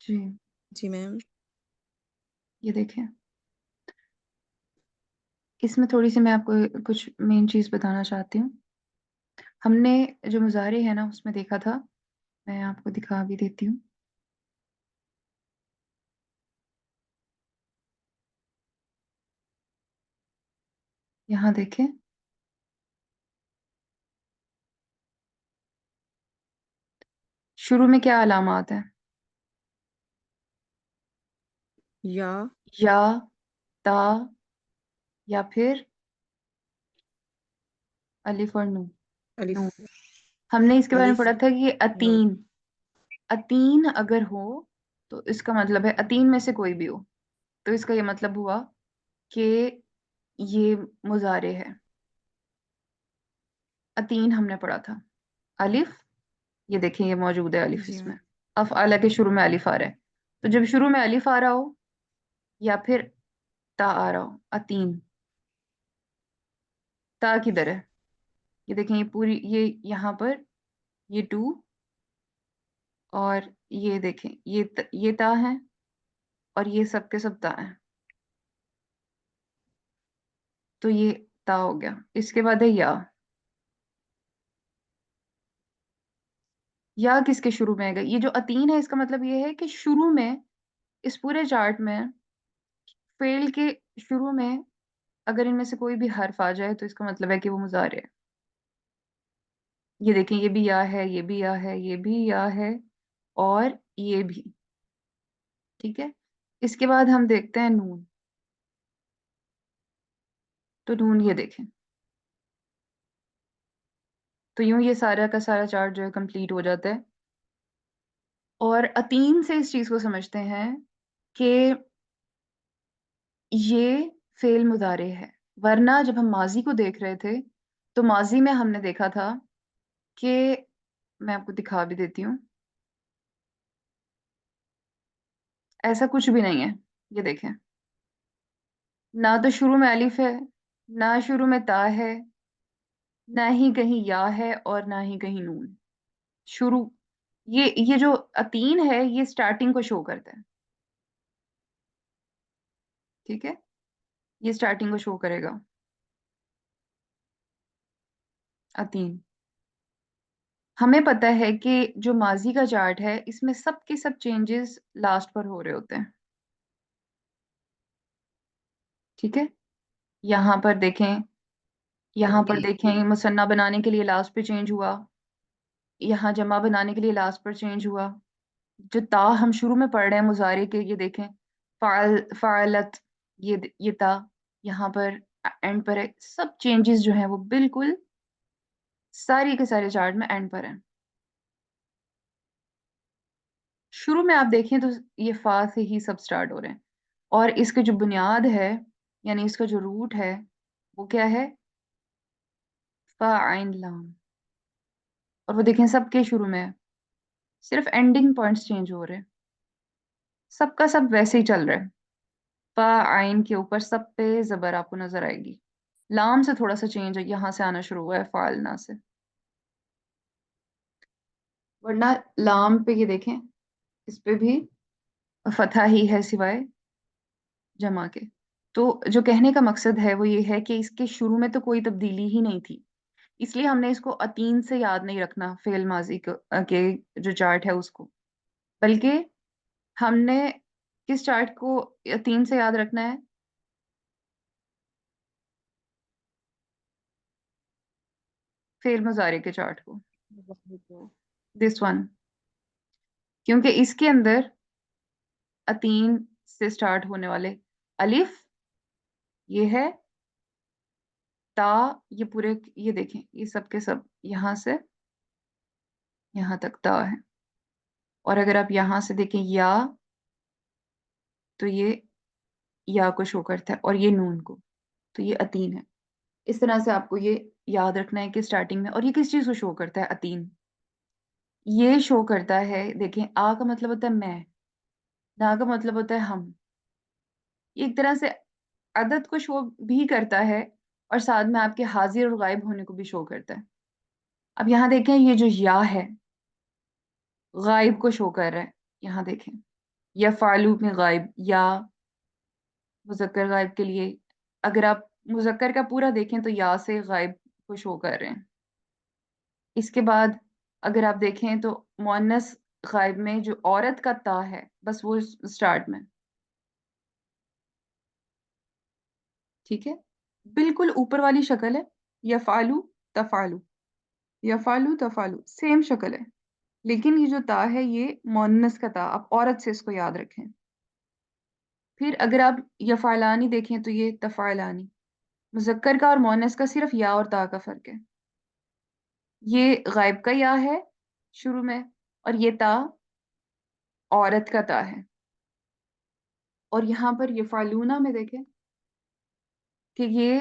जी। जी ma'am. ये देखें, इसमें थोड़ी सी मैं आपको कुछ मेन चीज बताना चाहती हूँ। हमने जो मुजारे है ना उसमें देखा था, मैं आपको दिखा भी देती हूँ। यहाँ देखें, शुरू में क्या अलामात है? या या, ता, या फिर अलिफ और नून। नून। अलिफ। हमने इसके बारे में अलिफ पढ़ा था कि नून। अतीन, अतीन अगर हो तो इसका मतलब है अतीन में से कोई भी हो, तो इसका ये मतलब हुआ कि ये मुजारे है। अतीन हमने पढ़ा था। अलिफ, ये देखें ये मौजूद है अलिफ जी इसमें। मैम। अफ़अल के शुरू में अलिफ आ रहा है, तो जब शुरू में अलिफ आ रहा हो या फिर ता आ रहा हो, अतीन। ता किधर है? ये देखें, ये पूरी, ये यहाँ पर, ये टू, और ये देखें ये ता है, और ये सब के सब ता है, तो ये ता हो गया। इसके बाद है या। या किसके शुरू में आएगा? ये जो अतीन है इसका मतलब ये है कि शुरू में, इस पूरे चार्ट में फेल के शुरू में अगर इनमें से कोई भी हर्फ आ जाए तो इसका मतलब है कि वो मुजारे है। ये देखें, ये भी या है, ये भी या है, ये भी या है, और ये भी। ठीक है। इसके बाद हम देखते हैं नून। तो नून, ये देखें, तो यूं ये सारा का सारा चार्ट जो है कंप्लीट हो जाता है। और अतीन से इस चीज को समझते हैं कि ये फेल मुदारे है। वरना जब हम माजी को देख रहे थे तो माजी में हमने देखा था कि, मैं आपको दिखा भी देती हूँ, ऐसा कुछ भी नहीं है। ये देखें, ना तो शुरू में अलिफ है, ना शुरू में ता है, ना ही कहीं या है, और ना ही कहीं नून। शुरू, ये जो अतीन है ये स्टार्टिंग को शो करता है। ठीक है, ये स्टार्टिंग को शो करेगा, अतीन। हमें पता है कि जो माजी का चार्ट है इसमें सब के सब चेंजेस लास्ट पर हो रहे होते हैं। ठीक है। यहाँ पर देखें, यहाँ पर देखें, मुसन्ना बनाने के लिए लास्ट पे चेंज हुआ, यहाँ जमा बनाने के लिए लास्ट पर चेंज हुआ। जो ता हम शुरू में पढ़ रहे हैं मुजारे के, ये देखें, फालत, ये ता यहाँ पर एंड पर है। सब चेंजेस जो हैं वो बिल्कुल सारी के सारे चार्ट में एंड पर हैं। शुरू में आप देखें तो ये फा से ही सब स्टार्ट हो रहे हैं, और इसके जो बुनियाद है, यानी इसका जो रूट है, वो क्या है? फा आइन लाम। और वो देखें सबके शुरू में है, सिर्फ एंडिंग पॉइंट्स चेंज हो रहे हैं, सबका सब वैसे ही चल रहा है। फा आइन के ऊपर सब पे जबर आपको नजर आएगी। लाम से थोड़ा सा चेंज है, यहाँ से आना शुरू हुआ है फालना से, वरना लाम पे ये देखें, इस पे भी फतहा ही है सिवाय जमा के। तो जो कहने का मकसद है वो ये है कि इसके शुरू में तो कोई तब्दीली ही नहीं थी, इसलिए हमने इसको अतीन से याद नहीं रखना, फेल माजी के जो चार्ट है उसको, बल्कि हमने किस चार्ट को अतीन से याद रखना है? फेल मुजारे के चार्ट को, दिस वन। क्योंकि इसके अंदर अतीन से स्टार्ट होने वाले अलिफ, ये है ता, ये पूरे, ये देखें, ये सब के सब यहाँ से यहाँ तक ता है। और अगर आप यहाँ से देखें या, तो ये या को शो करता है, और ये नून को, तो ये अतीन है। इस तरह से आपको ये याद रखना है कि स्टार्टिंग में, और ये किस चीज को शो करता है? अतीन। ये शो करता है, देखें, आ का मतलब होता है मैं, ना का मतलब होता है हम। ये एक तरह से अदद को शो भी करता है, और साथ में आपके हाजिर और गायब होने को भी शो करता है। अब यहाँ देखें, ये जो या है गायब को शो कर रहा है, यहाँ देखें, यफ़ालू में गायब या, मुज़क्कर गायब के लिए अगर आप मुज़क्कर का पूरा देखें तो या से गायब को शो कर रहे हैं। इसके बाद अगर आप देखें तो मुअन्नस गायब में जो औरत का ता है बस वो स्टार्ट में, ठीक है। बिल्कुल ऊपर वाली शक्ल है, यफ़ालू तफ़ालू, यफ़ालू तफ़ालू सेम शक्ल है, लेकिन ये जो ता है ये मुअन्नस का ता, आप औरत से इसको याद रखें। फिर अगर आप यफ़ालानी देखें तो ये तफ़ालानी, मुज़क्कर का और मुअन्नस का सिर्फ या और ता का फर्क है। ये गायब का या है शुरू में, और ये ता औरत का ता है। और यहाँ पर ये फालूना में देखें कि ये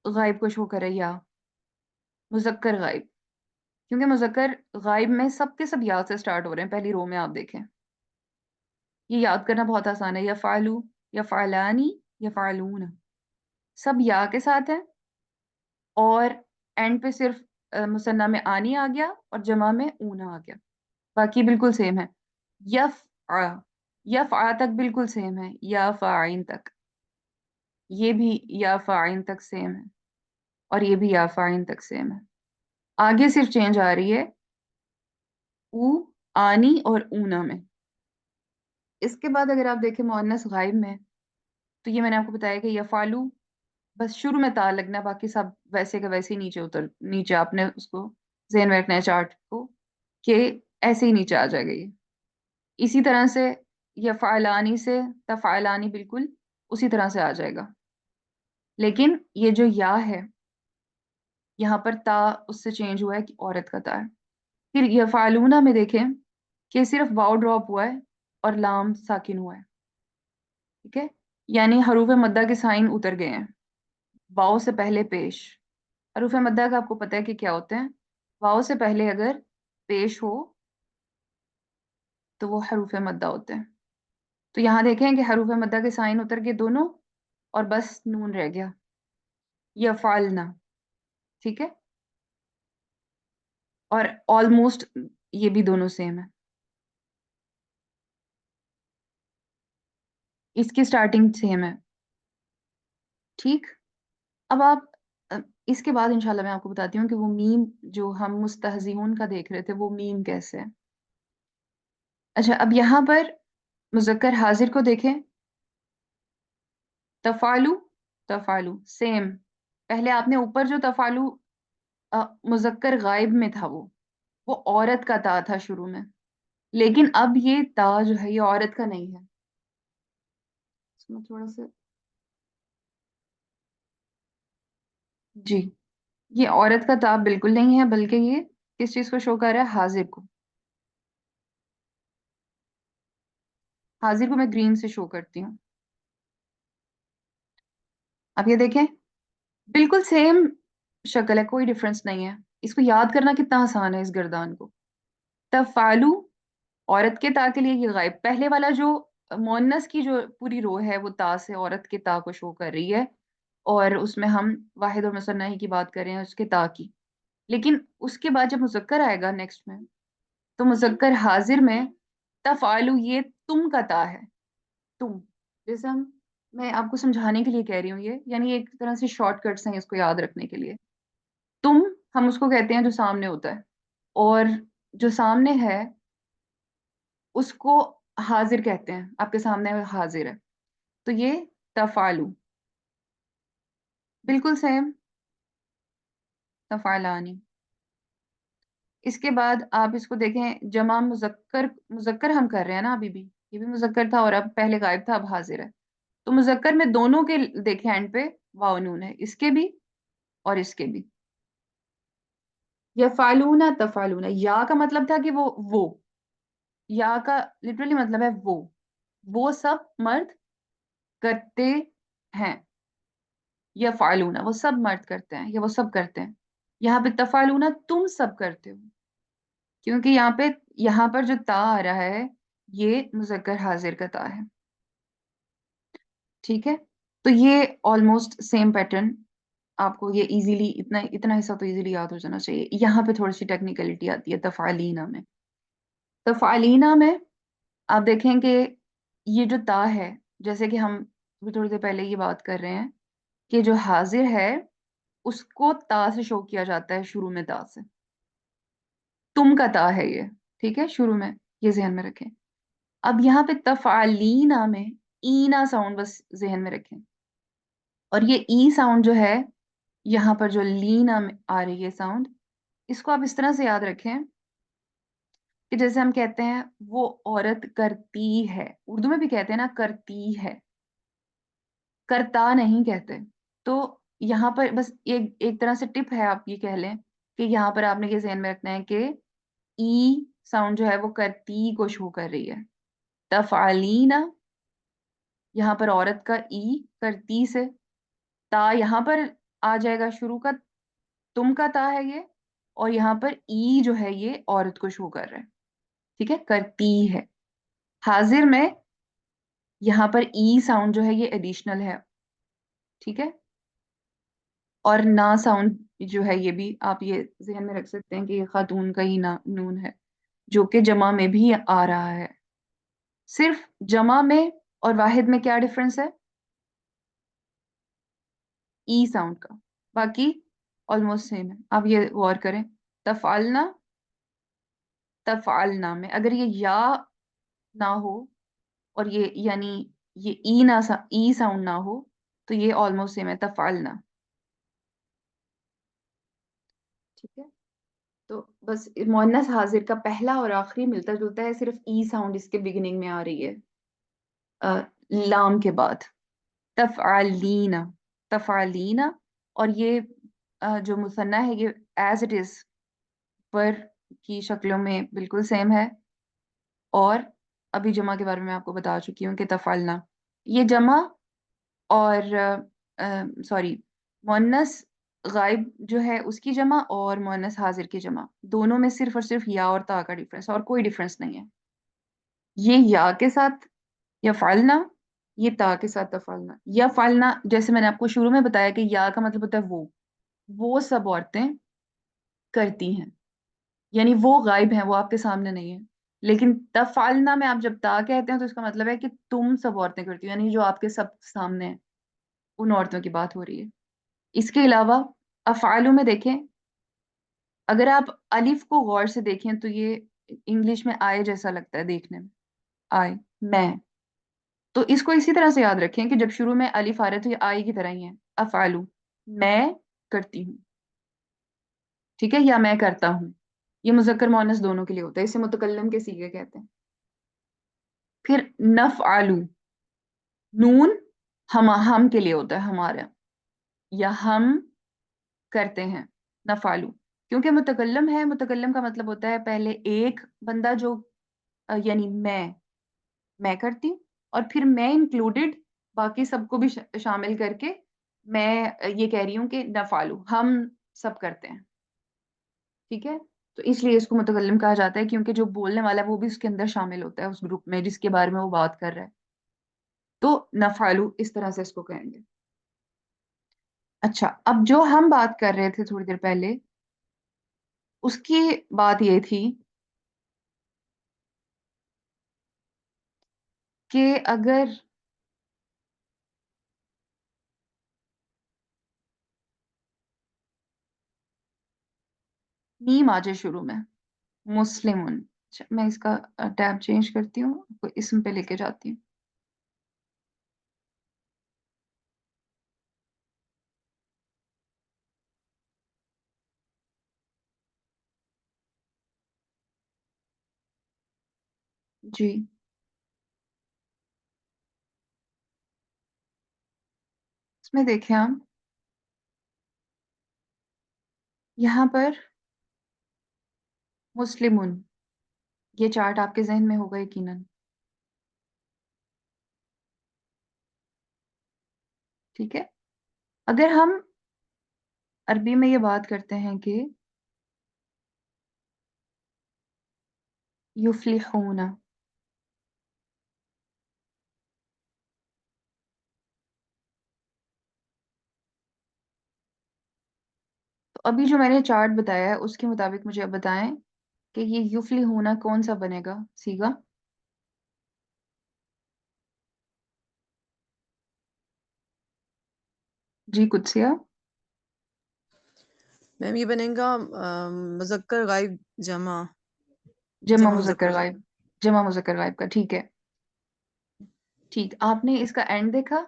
गायब को शो करे या, मुज़क्कर गायब, क्योंकि मुज़क्कर गायब में सबके सब या से स्टार्ट हो रहे हैं। पहली रो में आप देखें, ये याद करना बहुत आसान है, या फालू, या फालानी, या फालूना, सब या के साथ है। और एंड पे सिर्फ मुसन्ना में आनी आ गया और जमा में ऊना आ गया, बाकी बिल्कुल सेम है। यफ आ, यफ आ तक बिल्कुल सेम है, या फाइन तक, ये भी या फाइन तक सेम है, और ये भी या फाइन तक सेम है। आगे सिर्फ चेंज आ रही है ऊ, आनी और ऊना में। इसके बाद अगर आप देखें मुअन्नस गायब में, तो ये मैंने आपको बताया कि यफालू बस शुरू में ता लगना, बाकी सब वैसे का वैसे ही नीचे उतर, नीचे आपने उसको ज़हन में रखना है चार्ट को, कि ऐसे ही नीचे आ जाएगा ये। इसी तरह से यफ़ालानी से तफ़ालानी बिल्कुल उसी तरह से आ जाएगा, लेकिन ये जो या है यहाँ पर ता उससे चेंज हुआ है कि औरत का ता है। फिर यफ़ालूना में देखें कि सिर्फ वाव ड्रॉप हुआ है और लाम साकिन हुआ है, ठीक है। यानी हरूफ मद्दा के साइन उतर गए हैं, वाव से पहले पेश। हरूफ मद्दा का आपको पता है कि क्या होते हैं, वाव से पहले अगर पेश हो तो वो हरूफ मद्दा होते हैं। तो यहाँ देखें कि हरूफ मद्दा के साइन उतर गए दोनों, और बस नून रह गया, यफ़ालना, ठीक है। और ऑलमोस्ट ये भी दोनों सेम है, इसकी स्टार्टिंग सेम है, ठीक। अब आप इसके बाद इंशाल्लाह मैं आपको बताती हूँ कि वो मीम जो हम मुस्तहज़िऊन का देख रहे थे वो मीम कैसे है। अच्छा, अब यहाँ पर मुज़क्कर हाजिर को देखें, तफ़ालू, तफ़ालू सेम। पहले आपने ऊपर जो तफ़ालू मुज़क्कर गायब में था वो औरत का ता था शुरू में, लेकिन अब ये ता जो है ये औरत का नहीं है। इसमें थोड़ा सा, जी, ये औरत का ता बिल्कुल नहीं है, बल्कि ये किस चीज को शो कर रहा है, हाजिर को। हाजिर को मैं ग्रीन से शो करती हूँ। अब ये देखें, बिल्कुल सेम शक्ल है, कोई डिफरेंस नहीं है। इसको याद करना कितना आसान है इस गर्दान को। तफालू औरत के ता के लिए ये गायब, पहले वाला जो मोन्नस की जो पूरी रो है वो ता से औरत के ता को शो कर रही है, और उसमें हम वाहिद और मुसन्ना ही की बात कर रहे हैं उसके ता की। लेकिन उसके बाद जब मुज़क्कर आएगा नेक्स्ट में, तो मुज़क्कर हाजिर में तफालू ये तुम का ता है, तुम। जैसे हम, मैं आपको समझाने के लिए कह रही हूँ ये, यानी एक तरह से शॉर्टकट्स हैं इसको याद रखने के लिए। तुम, हम उसको कहते हैं जो सामने होता है, और जो सामने है उसको हाजिर कहते हैं, आपके सामने हाजिर है, तो ये तफालू, बिल्कुल सेम, तफालानी। इसके बाद आप इसको देखें, जमा मुजक्कर, मुजक्कर हम कर रहे हैं ना अभी भी, ये भी मुजक्कर था और अब पहले गायब था अब हाजिर है। तो मुजक्कर में दोनों के देखें एंड पे वाव नून है, इसके भी और इसके भी। यफालूना तफालूना, या का मतलब था कि वो, या का लिटरली मतलब है वो सब मर्द करते हैं। यफालूना वो सब मर्द करते हैं या वो सब करते हैं। यहाँ पे तफालूना तुम सब करते हो, क्योंकि यहाँ पर जो ता आ रहा है ये मुजक्कर हाजिर का ता है, ठीक है। तो ये ऑलमोस्ट सेम पैटर्न, आपको ये इजीली इतना इतना हिस्सा तो इजीली याद हो जाना चाहिए। यहाँ पे थोड़ी सी टेक्निकलिटी आती है तफालीना में। तफालीना में आप देखें कि ये जो ता है, जैसे कि हम अभी थोड़ी देर पहले ये बात कर रहे हैं कि जो हाजिर है उसको ता से शो किया जाता है, शुरू में ता से। तुम का ता है ये, ठीक है, शुरू में। ये जहन में रखें। अब यहाँ पे तफालीना में ईना साउंड बस जहन में रखें। और ये ई साउंड जो है, यहाँ पर जो लीना में आ रही है साउंड, इसको आप इस तरह से याद रखें कि जैसे हम कहते हैं वो औरत करती है, उर्दू में भी कहते हैं ना करती है, करता नहीं कहते। तो यहाँ पर बस एक एक तरह से टिप है, आप ये कह लें कि यहाँ पर आपने ये ध्यान में रखना है कि ई साउंड जो है वो करती को शो कर रही है। तफालीना, यहाँ पर औरत का ई करती से, ता यहाँ पर आ जाएगा शुरू का, तुम का ता है ये, और यहाँ पर ई जो है ये औरत को शो कर रहा है, ठीक है, करती है। हाजिर में यहाँ पर ई साउंड जो है ये एडिशनल है, ठीक है। और ना साउंड जो है ये भी आप ये जहन में रख सकते हैं कि ये खातून का ही ना नून है, जो कि जमा में भी आ रहा है। सिर्फ जमा में और वाहिद में क्या डिफरेंस है? ई साउंड का। बाकी ऑलमोस्ट सेम है। आप ये गौर करें, तफालना, तफालना में अगर ये या ना हो और ये यानी ये ई साउंड ना हो, तो ये ऑलमोस्ट सेम है, तफालना, ठीक है। तो बस मुअन्नस हाजिर का पहला और आखिरी मिलता जुलता है, सिर्फ ई साउंड इसके बिगिनिंग में आ रही है, अ, लाम के बाद। तफआलीना, तफआलीना। और ये जो मुसन्ना है ये एज इट इज पर की शक्लों में बिल्कुल सेम है। और अभी जमा के बारे में आपको बता चुकी हूँ कि तफालना, ये जमा और सॉरी, मुअन्नस गायब जो है उसकी जमा और मुअन्नस हाजिर की जमा, दोनों में सिर्फ और सिर्फ या और ता का डिफरेंस, और कोई डिफरेंस नहीं है। ये या के साथ या फालना, ये ता के साथ तफालना। या फालना जैसे मैंने आपको शुरू में बताया कि या का मतलब होता है वो सब औरतें करती हैं, यानी वो गायब हैं, वो आपके सामने नहीं है। लेकिन तफालना में आप जब ता कहते हैं तो इसका मतलब है कि तुम सब औरतें करती हो, यानी जो आपके सब सामने है, उन औरतों की बात हो रही है। इसके अलावा अफआलू में देखें, अगर आप अलिफ को गौर से देखें तो ये इंग्लिश में आए जैसा लगता है देखने में, आए, मैं। तो इसको इसी तरह से याद रखें कि जब शुरू में अलिफ आ रहे तो ये आई की तरह ही है, अफआलू, मैं करती हूँ, ठीक है, या मैं करता हूँ। ये मुज़क्कर मुअन्नस दोनों के लिए होता है, इसे मुतकल्लिम के सीगे कहते हैं। फिर नफ़आलू, नून हम के लिए होता है, हमारा, या हम करते हैं, नफ़ालू। क्योंकि मुतकल्लम है, मुतकल्लम का मतलब होता है पहले एक बंदा जो यानी मैं करती हूँ, और फिर मैं इंक्लूडेड बाकी सबको भी शामिल करके मैं ये कह रही हूँ कि नफ़ालू, हम सब करते हैं, ठीक है। तो इसलिए इसको मुतकल्लिम कहा जाता है, क्योंकि जो बोलने वाला है वो भी उसके अंदर शामिल होता है, उस ग्रुप में जिसके बारे में वो बात कर रहा है। तो नफ़ालू इस तरह से इसको कहेंगे। अच्छा, अब जो हम बात कर रहे थे थोड़ी देर पहले, उसकी बात ये थी कि अगर मीम आ जाए शुरू में, मुस्लिमुन। अच्छा, मैं इसका टैब चेंज करती हूँ, आपको इसम पे लेके जाती हूँ। जी, इसमें देखें हम, यहाँ पर मुस्लिमुन, ये चार्ट आपके जहन में होगा यकीनन, ठीक है। अगर हम अरबी में ये बात करते हैं कि युफ्लिहूना, तो अभी जो मैंने चार्ट बताया है उसके मुताबिक मुझे अब बताएं कि ये युफ्लिहूना कौन सा बनेगा सीगा। जी कुदसिया। मैम ये बनेगा मुज़क्कर गायब जमा। जमा जमा मुज़क्कर मुज़क्कर। गायब। जमा मुज़क्कर गायब का, ठीक है। ठीक, आपने इसका एंड देखा,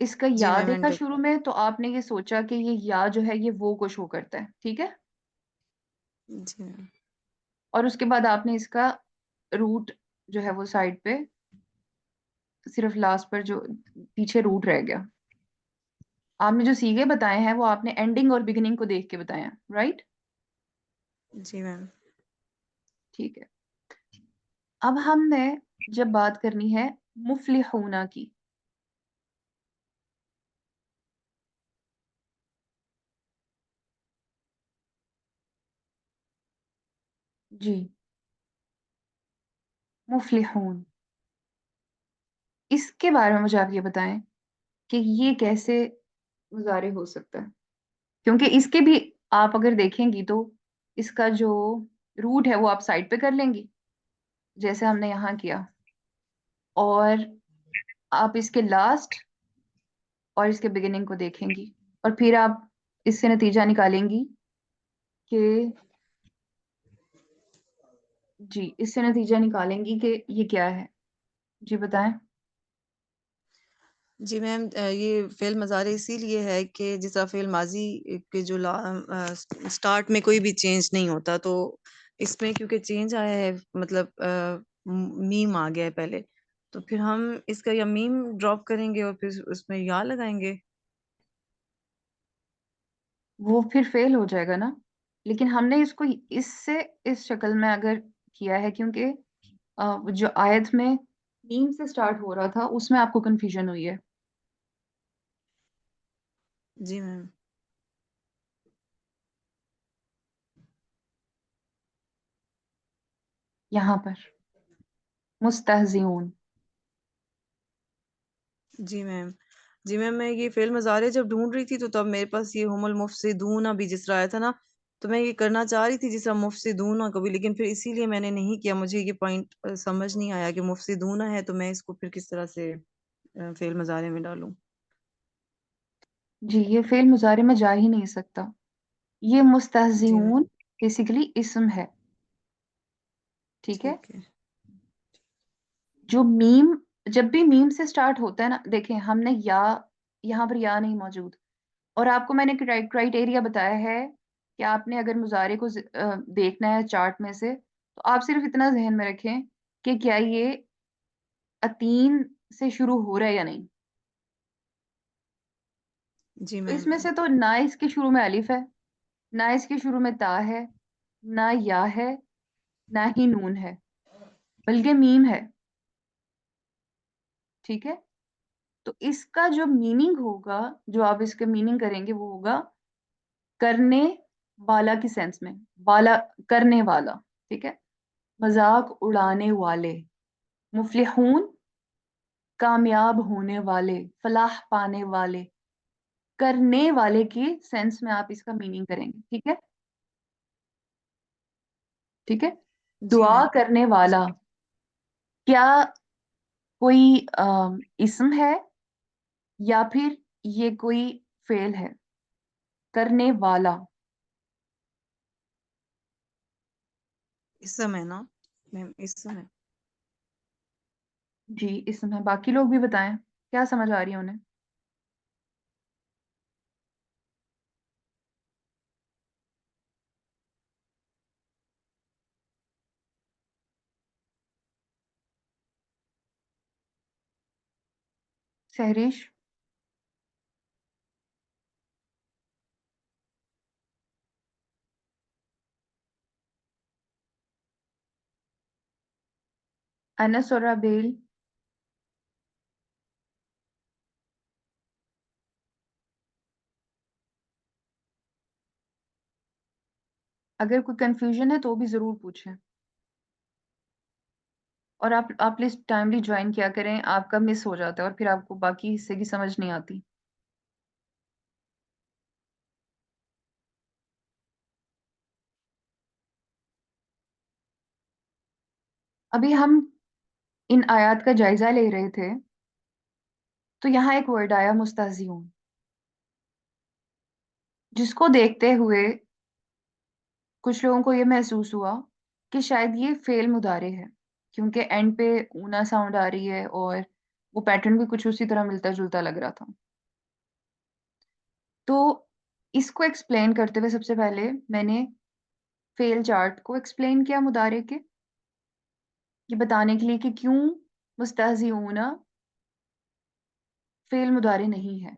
इसका जी या मैम एंड देखा देख। शुरू में, तो आपने ये सोचा कि ये या जो है ये वो को शो करता है, ठीक है। जी मैम। और उसके बाद आपने इसका रूट जो है वो साइड पे, सिर्फ लास्ट पर जो पीछे रूट रह गया। आपने जो सीगे बताए हैं वो आपने एंडिंग और बिगिनिंग को देख के बताए हैं, राइट। जी मैम। ठीक है। अब हमने जब बात करनी है मुफलिहूना की, जी, मुफलिहून, इसके बारे में मुझे आप ये बताएं कि ये कैसे मुजारे हो सकता है। क्योंकि इसके भी आप अगर देखेंगी तो इसका जो रूट है वो आप साइड पे कर लेंगी, जैसे हमने यहाँ किया, और आप इसके लास्ट और इसके बिगिनिंग को देखेंगी, और फिर आप इससे नतीजा निकालेंगी कि, जी, इससे नतीजा निकालेंगी कि ये क्या है। जी बताएं। जी मैम ये फ़ेल मज़ारे इसीलिए है कि जिस तरह फ़ेल माज़ी के जो स्टार्ट में कोई भी चेंज नहीं होता, तो इसमें क्योंकि चेंज आया है, मतलब मीम आ गया है पहले, तो फिर हम इसका या मीम ड्रॉप करेंगे और फिर उसमें या लगाएंगे। वो फिर फेल हो जाएगा ना। लेकिन हमने इसको इससे इस शक्ल में अगर किया है, क्योंकि जो आयत में मीम से स्टार्ट हो रहा था उसमें आपको कंफ्यूजन हुई है। जी मैम। यहाँ पर मुस्तहजिऊन। जी मैम। जी मैम, मैं ये फ़ेल मज़ारे जब ढूँढ रही थी तो तब मेरे पास ये हुमुल मुफ़सिदून अभी जिस तरह आया था ना, तो मैं ये करना चाह रही थी जिस तरह मुफ़सिदून कभी, लेकिन फिर इसीलिए मैंने नहीं किया। मुझे ये पॉइंट समझ नहीं आया कि मुफ़सिदून है तो मैं इसको फिर किस तरह से फ़ेल मज़ारे में डालूँ? जी, ये फेल मुजारे में जा ही नहीं सकता। ये जी मैम। मुस्तहजिऊन बेसिकली इस्म है, ठीक है। ठीक है। जो मीम, जब भी मीम से स्टार्ट होता है ना, देखें हमने या, यहाँ पर या नहीं मौजूद, और आपको मैंने क्राइटेरिया बताया है कि आपने अगर मुजारे को देखना है चार्ट में से, तो आप सिर्फ इतना जहन में रखें कि क्या ये अतीन से शुरू हो रहा है या नहीं। जी तो मैम। इसमें से तो ना इसके शुरू में अलिफ है, ना इसके शुरू में ता है, ना या है, ना ही नून है, बल्कि मीम है, ठीक है। तो इसका जो मीनिंग होगा, जो आप इसका मीनिंग करेंगे वो होगा करने वाला की सेंस में, वाला, करने वाला, ठीक है। मजाक उड़ाने वाले, मुफलिहून कामयाब होने वाले, फलाह पाने वाले, करने वाले की सेंस में आप इसका मीनिंग करेंगे, ठीक है। ठीक है। जी दुआ मैम। करने वाला, क्या कोई इस्म है या फिर ये कोई फेल है। करने वाला, इस समय ना मैम, इस समय। जी इस्म है। बाकी लोग भी बताएं क्या समझ आ रही है उन्हें। सहरीश। अनस और अबेल। अगर कोई कंफ्यूजन है तो भी जरूर पूछें, और आप प्लीज टाइमली ज्वाइन किया करें, आपका मिस हो जाता है और फिर आपको बाकी हिस्से की समझ नहीं आती। अभी हम इन आयत का जायजा ले रहे थे, तो यहाँ एक वर्ड आया मुस्तहजिऊन। जिसको देखते हुए कुछ लोगों को ये महसूस हुआ कि शायद ये फेल मुदारे है, क्योंकि एंड पे ऊना साउंड आ रही है और वो पैटर्न भी कुछ उसी तरह मिलता जुलता लग रहा था। तो इसको एक्सप्लेन करते हुए सबसे पहले मैंने फेल चार्ट को एक्सप्लेन किया मुदारे के, ये बताने के लिए कि क्यों मुस्तहज़िऊना फेल मुदारे नहीं है।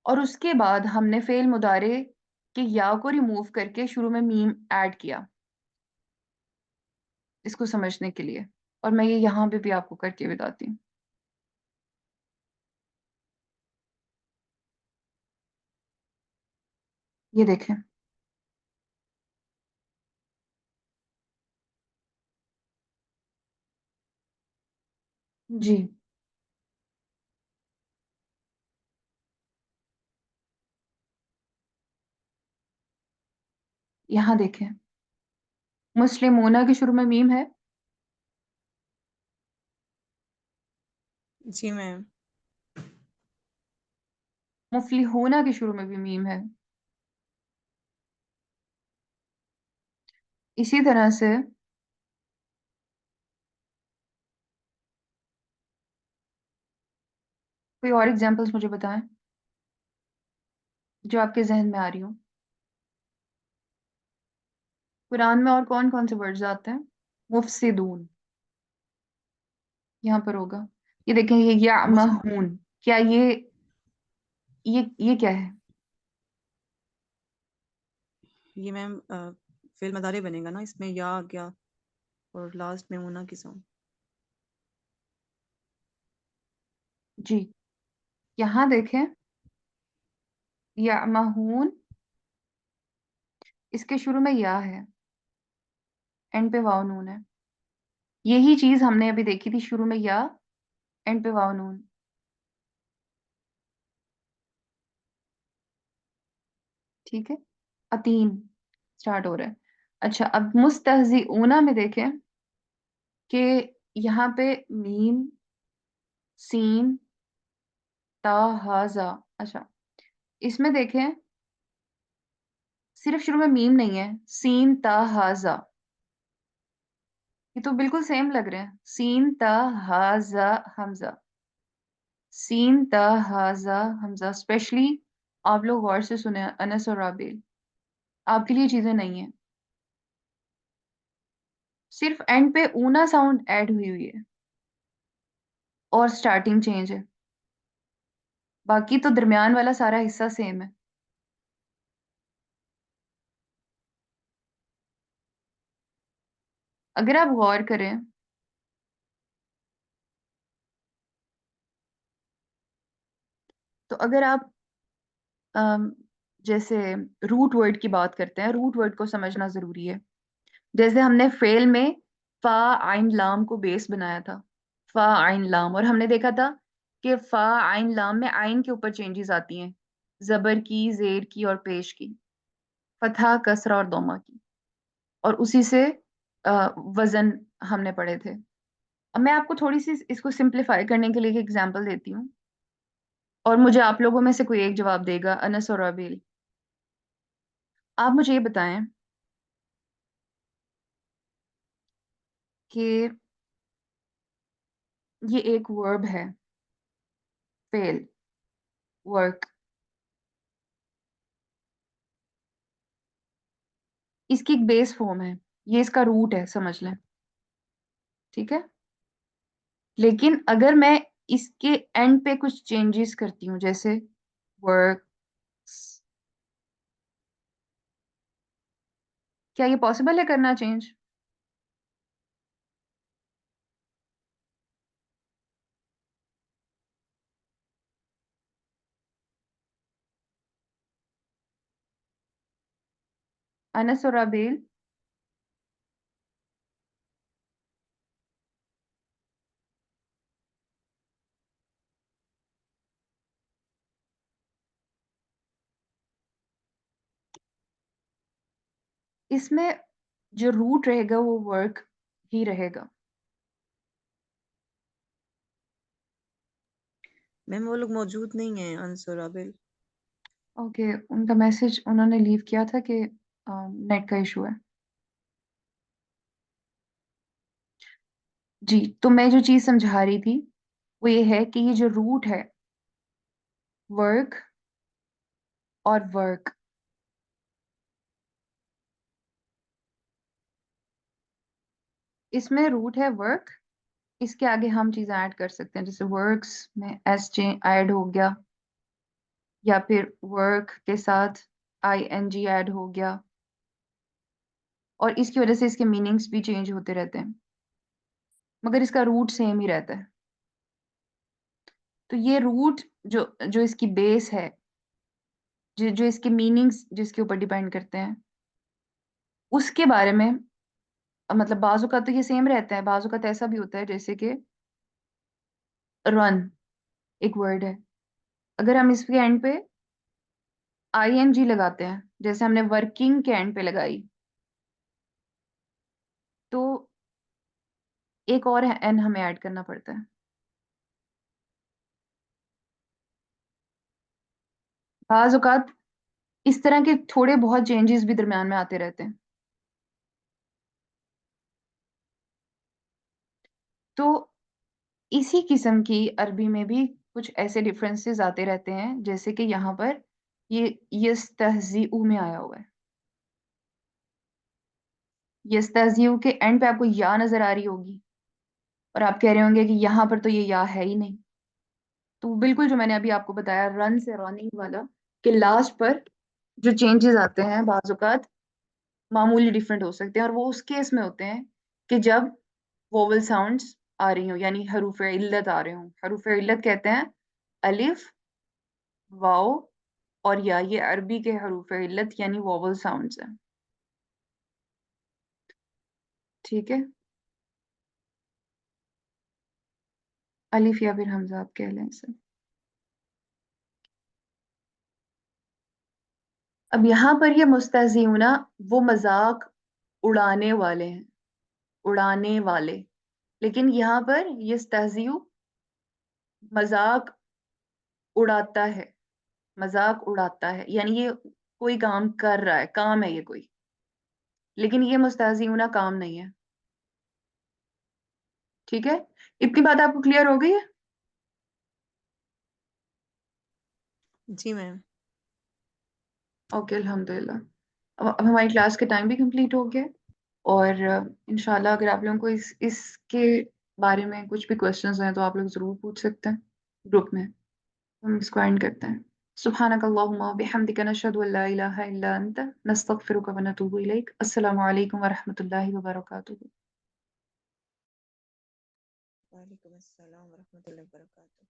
और उसके बाद हमने फेल मुदारे के या को रिमूव करके शुरू में मीम ऐड किया इसको समझने के लिए। और मैं ये यहाँ पे भी आपको करके बताती हूँ। ये देखें। जी, यहाँ देखें। मुस्लिमोना के शुरू में मीम है। जी मैम। मुफलिहूना के शुरू में भी मीम है। इसी तरह से कोई और एग्जांपल्स मुझे बताएं जो आपके जहन में आ रही हो। कुरान में और कौन कौन से वर्ड्स आते हैं? मुफसिदून यहाँ पर होगा। ये देखें, ये मुझ यामहून, क्या ये क्या है? ये मैम फिल्म अदारे बनेगा ना, इसमें या आ गया और लास्ट में होना की साउंड। जी, यहाँ देखें। यामहून, इसके शुरू में या है, एंड पे वाव नून है। यही चीज हमने अभी देखी थी, शुरू में या, एंड पे वाव नून। ठीक है। अतीन स्टार्ट हो रहा है। अच्छा, अब मुस्तहजिऊना में देखें कि यहाँ पे मीम, सीन, ता, हाजा। अच्छा, इसमें देखें सिर्फ शुरू में मीम नहीं है, सीन ता हाजा। ये तो बिल्कुल सेम लग रहे हैं। सीन ता हाजा हमजा, सीन ता हाजा हमजा। स्पेशली आप लोग गौर से सुने, अनस और राबेल, आपके लिए चीजें नहीं है। सिर्फ एंड पे ऊना साउंड ऐड हुई हुई है और स्टार्टिंग चेंज है। बाकी तो दरमियान वाला सारा हिस्सा सेम है। अगर आप गौर करें तो अगर आप अम, जैसे रूट वर्ड की बात करते हैं, रूट वर्ड को समझना जरूरी है। जैसे हमने फेल में फा आइन लाम को बेस बनाया था, फा आइन लाम, और हमने देखा था कि फा आइन लाम में आइन के ऊपर चेंजेस आती हैं, जबर की, जेर की और पेश की, फतहा, कसरा और दोमा की। और उसी से वजन हमने पढ़े थे। अब मैं आपको थोड़ी सी इसको सिंप्लीफाई करने के लिए एक एग्जांपल देती हूँ, और मुझे आप लोगों में से कोई एक जवाब देगा, अनस और अबील। आप मुझे ये बताएं कि ये एक वर्ब है, फेल, वर्क। इसकी एक बेस फॉर्म है, ये इसका रूट है, समझ लें। ठीक है। लेकिन अगर मैं इसके एंड पे कुछ चेंजेस करती हूँ, जैसे वर्क, क्या ये पॉसिबल है करना चेंज? अनस और अबील, इसमें जो रूट रहेगा वो वर्क ही रहेगा। मैम वो लोग मौजूद नहीं है, अंसुर आबिल। ओके, उनका मैसेज उन्होंने लीव किया था कि नेट का इशू है। जी, तो मैं जो चीज समझा रही थी वो ये है कि ये जो रूट है, वर्क और वर्क, इसमें रूट है वर्क। इसके आगे हम चीजें ऐड कर सकते हैं, जैसे वर्क्स में एस चे ऐड हो गया, या फिर वर्क के साथ आई एन जी ऐड हो गया, और इसकी वजह से इसके मीनिंग्स भी चेंज होते रहते हैं, मगर इसका रूट सेम ही रहता है। तो ये रूट जो जो इसकी बेस है, जो जो इसके मीनिंग्स जिसके ऊपर डिपेंड करते हैं, उसके बारे में मतलब बाजू का तो ये सेम रहता है, बाजू का तो ऐसा भी होता है जैसे कि रन एक वर्ड है, अगर हम इसके एंड पे आई एन जी लगाते हैं, जैसे हमने वर्किंग के एंड पे लगाई, तो एक और एन हमें ऐड करना पड़ता है। बाज औकात इस तरह के थोड़े बहुत चेंजेस भी दरम्यान में आते रहते हैं। तो इसी किस्म की अरबी में भी कुछ ऐसे डिफरेंसेस आते रहते हैं, जैसे कि यहाँ पर ये यस्तहजीउ में आया हुआ है। यस्तहजीउ के एंड पे आपको या नजर आ रही होगी, और आप कह रहे होंगे कि यहाँ पर तो ये या है ही नहीं। तो बिल्कुल जो मैंने अभी आपको बताया रन से रनिंग वाला, कि लास्ट पर जो चेंजेस आते हैं बाज़ औक़ात मामूली डिफरेंट हो सकते हैं, और वो उस केस में होते हैं कि जब वोवल साउंड्स आ रही हो, यानी हरूफ इल्लत आ रहे हो। हरूफ इल्लत कहते हैं अलिफ, वाओ और या, ये अरबी के हरूफ इल्लत यानी वोवल साउंड्स हैं। ठीक है, अलिफ या फिर हमजा आप कह लें इसे। अब यहाँ पर ये मुस्तहज़िऊना, वो मजाक उड़ाने वाले हैं, उड़ाने वाले। लेकिन यहाँ पर ये तहजीउ मजाक उड़ाता है, मजाक उड़ाता है, यानी ये कोई काम कर रहा है, काम है ये कोई, लेकिन ये मुस्तहजीउना काम नहीं है। ठीक है, इतनी बात आपको क्लियर हो गई है? जी मैम। ओके, अल्हम्दुलिल्लाह। अब हमारी क्लास का टाइम भी कंप्लीट हो गया है, और इंशाल्लाह अगर आप लोगों को इसके बारे में कुछ भी क्वेश्चंस हैं तो आप लोग ज़रूर पूछ सकते हैं ग्रुप में। हम इसको एंड करते हैं। सुब्हानक अल्लाहुम्मा व बिहम्दिका नशहदु अल्ला इलाहा इल्ला अंता नस्तगफिरुका व नतूबु इलैक। अस्सलामु अलैकुम व रहमतुल्लाहि व बरकातुहू। वालेकुम अस्सलाम वरहमतुल्लाहि वबरकातुहू।